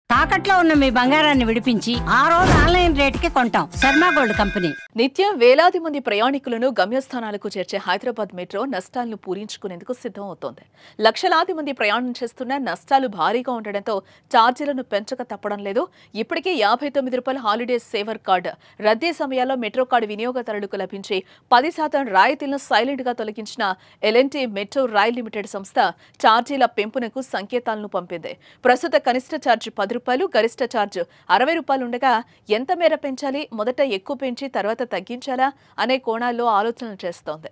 తాకట్లో ఉన్న మీ బంగారాన్ని విడిపించి ఆ రోజు ఆన్లైన్ రేటుకి కొంటాం. Sharma gold company. నిత్యం వేలాది మంది ప్రయాణికులను గమ్యస్థానాలకు చేర్చే హైదరాబాద్ మెట్రో నష్టాలను పూరించుకునేందుకు సిద్ధం అవుతోంది. లక్షలాది మంది ప్రయాణం చేస్తున్న నష్టాలు భారీగా ఉండడంతో ఛార్జీలను పెంచక తప్పడం లేదు. ఇప్పటికే ₹59 హాలిడే సేవర్ కార్డు రద్దీ సమయాల్లో మెట్రో కార్డు వినియోగదారులకు లభించి 10% రాయితీలను సైలెంట్ గా తొలగించిన ఎల్ఎన్టీ మెట్రో రైల్ లిమిటెడ్ సంస్థ ఛార్జీల పెంపునకు సంకేతాలను పంపింది. ప్రస్తుత కనిష్ట ఛార్జ్ ₹10, గరిష్ట ఛార్జ్ ₹60 ఉండగా ఎంత మేర పెంచాలి, మొదట ఎక్కువ పెంచి తర్వాత తగ్గించాలా అనే కోణాల్లో ఆలోచనలు చేస్తోంది.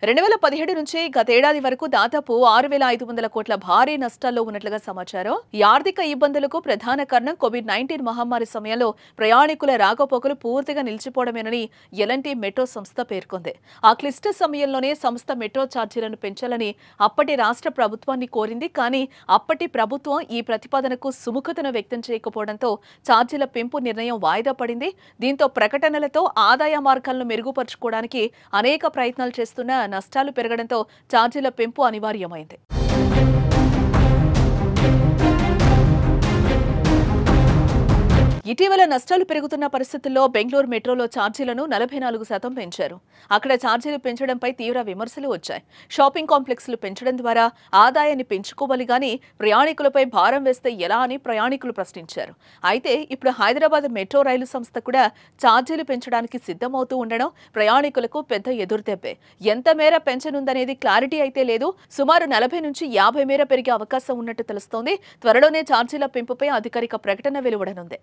2017 నుంచి గతేడాది వరకు దాదాపు 6,500 కోట్ల భారీ నష్టాల్లో ఉన్నట్లుగా సమాచారం. ఈ ఆర్థిక ఇబ్బందులకు ప్రధాన కారణం కోవిడ్-19 మహమ్మారి సమయంలో ప్రయాణికుల రాకపోకలు పూర్తిగా నిలిచిపోవడమేనని ఎల్ఎన్టీ మెట్రో సంస్థ పేర్కొంది. ఆ క్లిష్ట సమయంలోనే సంస్థ మెట్రో ఛార్జీలను పెంచాలని అప్పటి రాష్ట్ర ప్రభుత్వాన్ని కోరింది. కానీ అప్పటి ప్రభుత్వం ఈ ప్రతిపాదనకు సుముఖతను వ్యక్తం చేయకపోవడంతో ఛార్జీల పెంపు నిర్ణయం వాయిదా పడింది. దీంతో ప్రకటనలతో ఆదాయ మార్గాలను మెరుగుపరుచుకోవడానికి అనేక ప్రయత్నాలు చేస్తున్న నష్టాలు పెరగడంతో ఛార్జీల పెంపు అనివార్యమైంది. ఇటీవల నష్టాలు పెరుగుతున్న పరిస్థితుల్లో బెంగళూరు మెట్రోలో ఛార్జీలను 44% పెంచారు. అక్కడ ఛార్జీలు పెంచడంపై తీవ్ర విమర్శలు వచ్చాయి. షాపింగ్ కాంప్లెక్స్లు పెంచడం ద్వారా ఆదాయాన్ని పెంచుకోవాలి గానీ ప్రయాణికులపై భారం వేస్తే ఎలా అని ప్రయాణికులు ప్రశ్నించారు. అయితే ఇప్పుడు హైదరాబాద్ మెట్రో రైలు సంస్థ కూడా ఛార్జీలు పెంచడానికి సిద్ధమవుతూ ఉండడం ప్రయాణికులకు పెద్ద ఎదురుదెబ్బే. ఎంత మేర పెంచనుందనేది క్లారిటీ అయితే లేదు. సుమారు 40 నుంచి 50 మేర పెరిగే అవకాశం ఉన్నట్టు తెలుస్తోంది. త్వరలోనే ఛార్జీల పెంపుపై అధికారిక ప్రకటన వెలువడనుంది.